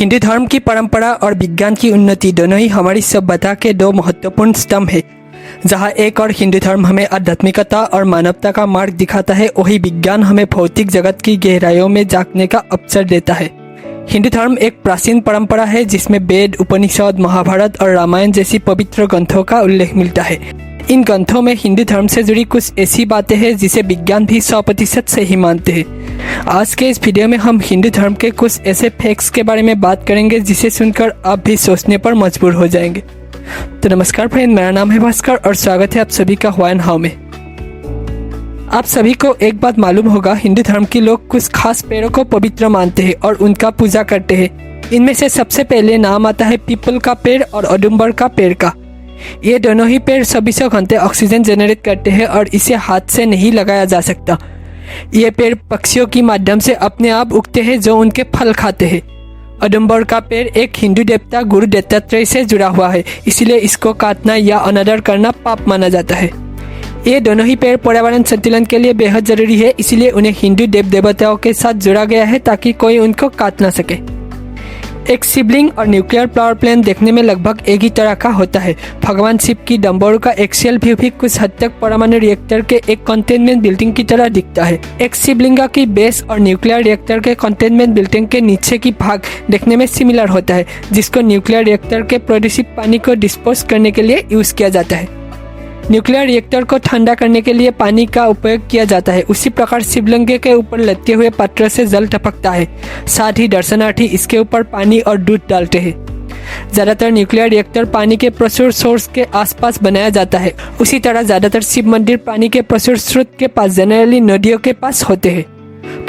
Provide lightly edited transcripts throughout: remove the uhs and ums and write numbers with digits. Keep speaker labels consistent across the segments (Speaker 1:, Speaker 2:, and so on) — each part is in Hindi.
Speaker 1: हिंदू धर्म की परंपरा और विज्ञान की उन्नति दोनों ही हमारी सभ्यता के दो महत्वपूर्ण स्तंभ है। जहाँ एक और हिंदू धर्म हमें आध्यात्मिकता और मानवता का मार्ग दिखाता है, वही विज्ञान हमें भौतिक जगत की गहराइयों में झांकने का अवसर देता है। हिंदू धर्म एक प्राचीन परंपरा है जिसमें वेद, उपनिषद, महाभारत और रामायण जैसी पवित्र ग्रंथों का उल्लेख मिलता है। इन ग्रंथों में हिंदू धर्म से जुड़ी कुछ ऐसी बातें हैं जिसे विज्ञान भी 100% सही मानते हैं। आज के इस वीडियो में हम हिंदू धर्म के कुछ ऐसे फैक्ट्स के बारे में बात करेंगे जिसे सुनकर आप भी सोचने पर मजबूर हो जाएंगे। तो नमस्कार फ्रेंड, मेरा नाम है भास्कर और स्वागत है आप सभी का व्हाई एंड हाउ में। आप सभी को एक बात मालूम होगा, हिंदू धर्म के लोग कुछ खास पेड़ों को पवित्र मानते हैं और उनका पूजा करते हैं। इनमें से सबसे पहले नाम आता है पीपल का पेड़ और औदुंबर का पेड़ का। ये दोनों ही पेड़ 24 घंटे ऑक्सीजन जनरेट करते हैं और इसे हाथ से नहीं लगाया जा सकता। ये पेड़ पक्षियों के माध्यम से अपने आप उगते हैं जो उनके फल खाते हैं। औदुंबर का पेड़ एक हिंदू देवता गुरु दत्तात्रेय से जुड़ा हुआ है, इसलिए इसको काटना या अनादर करना पाप माना जाता है। ये दोनों ही पेड़ पर्यावरण संतुलन के लिए बेहद जरूरी है, इसलिए उन्हें हिंदू देव देवताओं के साथ जोड़ा गया है ताकि कोई उनको काट ना सके। एक शिवलिंग और न्यूक्लियर पावर प्लांट देखने में लगभग एक ही तरह का होता है। भगवान शिव की डंबोर का एक्सियल व्यू भी कुछ हद तक परमाणु रिएक्टर के एक कंटेनमेंट बिल्डिंग की तरह दिखता है। एक शिवलिंगा की बेस और न्यूक्लियर रिएक्टर के कंटेनमेंट बिल्डिंग के नीचे की भाग देखने में सिमिलर होता है, जिसको न्यूक्लियर रिएक्टर के प्रदूषित पानी को डिस्पोज करने के लिए यूज किया जाता है। न्यूक्लियर रिएक्टर को ठंडा करने के लिए पानी का उपयोग किया जाता है। उसी प्रकार शिवलिंग के ऊपर लटके हुए पात्र से जल टपकता है, साथ ही दर्शनार्थी इसके ऊपर पानी और दूध डालते हैं। ज्यादातर न्यूक्लियर रिएक्टर पानी के प्रचुर सोर्स के आसपास बनाया जाता है। उसी तरह ज्यादातर शिव मंदिर पानी के प्रचुर स्रोत के पास, जनरली नदियों के पास होते हैं।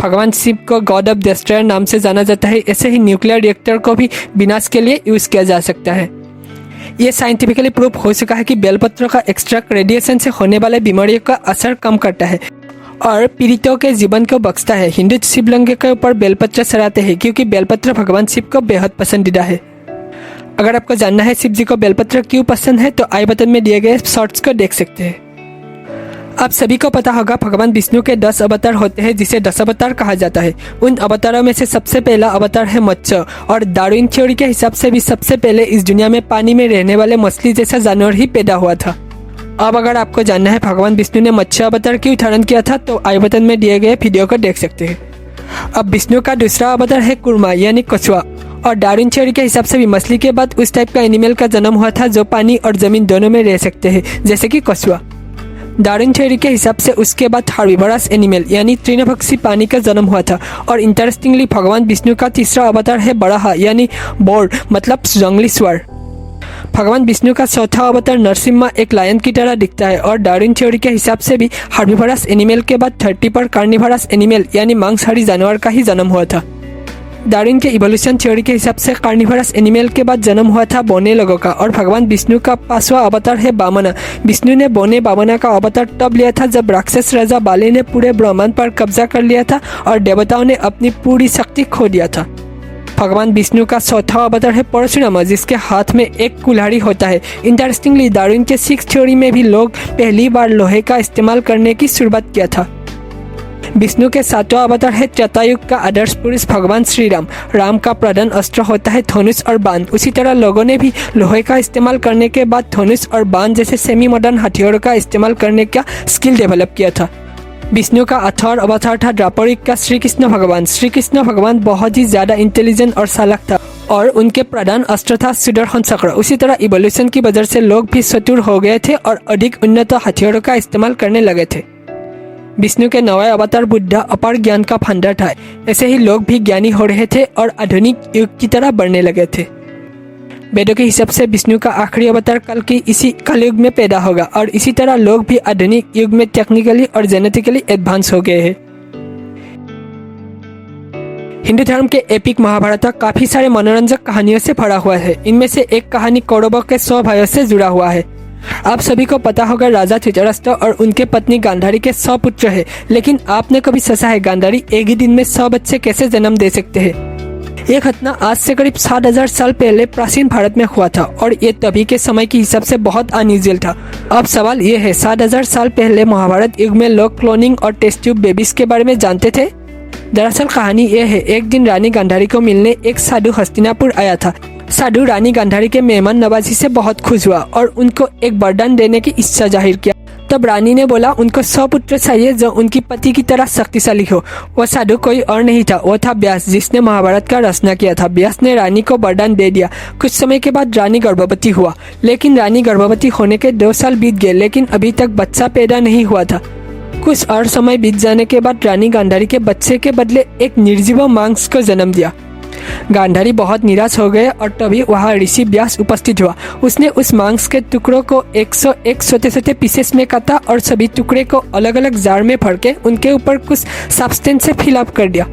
Speaker 1: भगवान शिव को गॉड ऑफ डिस्ट्रॉयर नाम से जाना जाता है। ऐसे ही न्यूक्लियर रिएक्टर को भी विनाश के लिए यूज किया जा सकता है। ये साइंटिफिकली प्रूफ हो चुका है कि बेलपत्र का एक्सट्रैक्ट रेडिएशन से होने वाले बीमारियों का असर कम करता है और पीड़ितों के जीवन को बख्शता है। हिंदू शिवलिंग के ऊपर बेलपत्र चढ़ाते हैं क्योंकि बेलपत्र भगवान शिव को बेहद पसंदीदा है। अगर आपको जानना है शिव जी को बेलपत्र क्यों पसंद है तो आई बटन में दिए गए शॉर्ट्स को देख सकते हैं। आप सभी को पता होगा भगवान विष्णु के 10 अवतार होते हैं जिसे 10 अवतार कहा जाता है। उन अवतारों में से सबसे पहला अवतार है मत्स्य और डार्विन थ्योरी के हिसाब से भी सबसे पहले इस दुनिया में पानी में रहने वाले मछली जैसा जानवर ही पैदा हुआ था। अब अगर आपको जानना है भगवान विष्णु ने मत्स्य अवतार क्यों धारण किया था तो आई बटन में दिए गए वीडियो को देख सकते हैं। अब विष्णु का दूसरा अवतार है कुर्मा यानी कछुआ और डार्विन थ्योरी के हिसाब से भी मछली के बाद उस टाइप का एनिमल का जन्म हुआ था जो पानी और जमीन दोनों में रह सकते हैं, जैसे कि कछुआ। डार्विन थ्योरी के हिसाब से उसके बाद हार्बिवरस एनिमल यानी तृणभक्षी पानी का जन्म हुआ था। और इंटरेस्टिंगली भगवान विष्णु का तीसरा अवतार है बराह यानी बोर मतलब जंगली स्वर। भगवान विष्णु का चौथा अवतार नरसिम्हा एक लायन की तरह दिखता है और डार्विन थ्योरी के हिसाब से भी हार्बिवरस एनिमल के बाद 30 पर कार्निवरस एनिमल यानी मांसाहारी जानवर का ही जन्म हुआ था। डार्विन के इवोल्यूशन थ्योरी के हिसाब से कार्निवरस एनिमल के बाद जन्म हुआ था बौने लोगों का। और भगवान विष्णु का 5वां अवतार है वामना। विष्णु ने बौने वामना का अवतार तब लिया था जब राक्षस राजा बाली ने पूरे ब्रह्मांड पर कब्जा कर लिया था और देवताओं ने अपनी पूरी शक्ति खो दिया था। भगवान विष्णु का चौथा अवतार है परशुराम जिसके हाथ में एक कुल्हाड़ी होता है। इंटरेस्टिंगली डार्विन के 6 थ्योरी में भी लोग पहली बार लोहे का इस्तेमाल करने की शुरुआत किया था। विष्णु के 7वां अवतार है त्रेतायुग का आदर्श पुरुष भगवान श्री राम। राम का प्रधान अस्त्र होता है धनुष और बाण। उसी तरह लोगों ने भी लोहे का इस्तेमाल करने के बाद धनुष और बाण जैसे सेमी मॉडर्न हथियारों का इस्तेमाल करने का स्किल डेवलप किया था। विष्णु का 8वां अवतार था द्वापर युग का श्री कृष्ण भगवान। श्री कृष्ण भगवान बहुत ही ज्यादा इंटेलिजेंट और चालाक था और उनके प्रधान अस्त्र था सुदर्शन चक्र। उसी तरह इवोल्यूशन की वजह से लोग भी चतुर हो गए थे और अधिक उन्नत हथियारों का इस्तेमाल करने लगे थे। विष्णु के 9वें अवतार बुद्धा अपार ज्ञान का भंडार था। ऐसे ही लोग भी ज्ञानी हो रहे थे और आधुनिक युग की तरह बढ़ने लगे थे। वेदों के हिसाब से विष्णु का आखिरी अवतार कल की इसी कलयुग में पैदा होगा और इसी तरह लोग भी आधुनिक युग में टेक्निकली और जेनेटिकली एडवांस हो गए हैं। हिंदू धर्म के एपिक महाभारत काफी सारे मनोरंजक कहानियों से भरा हुआ है। इनमें से एक कहानी कौरवों के 100 भाइयों से जुड़ा हुआ है। आप सभी को पता होगा राजा धृतराष्ट्र और उनके पत्नी गांधारी के 100 पुत्र हैं, लेकिन आपने कभी सोचा है गांधारी एक ही दिन में 100 बच्चे कैसे जन्म दे सकते हैं? ये घटना आज से करीब 7000 साल पहले प्राचीन भारत में हुआ था और ये तभी के समय के हिसाब से बहुत अनयूजुअल था। अब सवाल ये है, 7000 साल पहले महाभारत युग में लोग क्लोनिंग और टेस्ट ट्यूब बेबीज के बारे में जानते थे? दरअसल कहानी ये है, एक दिन रानी गांधारी को मिलने एक साधु हस्तिनापुर आया था। साधु रानी गांधारी के मेहमान नवाजी से बहुत खुश हुआ और उनको एक वरदान देने की इच्छा जाहिर किया। तब रानी ने बोला उनको 100 पुत्र चाहिए जो उनकी पति की तरह शक्तिशाली हो। वह साधु कोई और नहीं था, वो था व्यास, जिसने महाभारत का रचना किया था। व्यास ने रानी को वरदान दे दिया। कुछ समय के बाद रानी गर्भवती हुआ, लेकिन रानी गर्भवती होने के 2 साल बीत गए, लेकिन अभी तक बच्चा पैदा नहीं हुआ था। कुछ और समय बीत जाने के बाद रानी गांधारी के बच्चे के बदले एक निर्जीव मांस को जन्म दिया। गांधारी बहुत निराश हो गए और तभी वहाँ ऋषि व्यास उपस्थित हुआ। उसने उस मांस के टुकड़ों को 101 छोटे-छोटे पीसेस में काटा और सभी टुकड़े को अलग अलग जार में भर के उनके ऊपर कुछ सब्सटेंस से फिल अप कर दिया।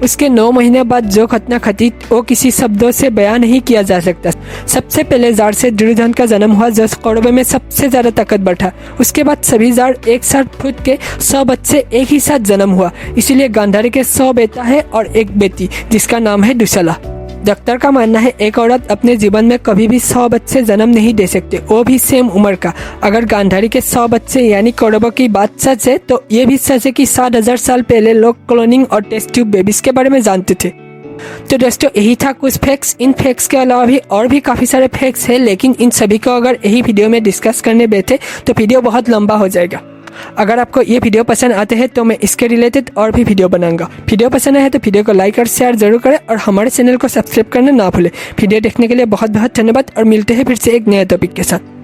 Speaker 1: उसके 9 महीने बाद जो घटना घटी वो किसी शब्दों से बयान नहीं किया जा सकता। सबसे पहले जार से दुर्योधन का जन्म हुआ जो कौरवों में सबसे ज्यादा ताकतवर था। उसके बाद सभी जार एक साथ फूट के 100 बच्चे एक ही साथ जन्म हुआ। इसीलिए गांधारी के 100 बेटा है और एक बेटी जिसका नाम है दुशाला। डॉक्टर का मानना है एक औरत अपने जीवन में कभी भी 100 बच्चे जन्म नहीं दे सकते, वो भी सेम उम्र का। अगर गांधारी के 100 बच्चे यानी कौरवों की बात सच है तो ये भी सच है कि 7000 साल पहले लोग क्लोनिंग और टेस्ट ट्यूब बेबीज के बारे में जानते थे। तो दोस्तों यही था कुछ फैक्ट्स। इन फैक्ट्स के अलावा भी और भी काफ़ी सारे फैक्ट्स हैं, लेकिन इन सभी को अगर यही वीडियो में डिस्कस करने बैठे तो वीडियो बहुत लंबा हो जाएगा। अगर आपको ये वीडियो पसंद आते हैं तो मैं इसके रिलेटेड और भी वीडियो बनाऊंगा। वीडियो पसंद आए तो वीडियो को लाइक और शेयर जरूर करें और हमारे चैनल को सब्सक्राइब करना ना भूलें। वीडियो देखने के लिए बहुत बहुत धन्यवाद और मिलते हैं फिर से एक नए टॉपिक के साथ।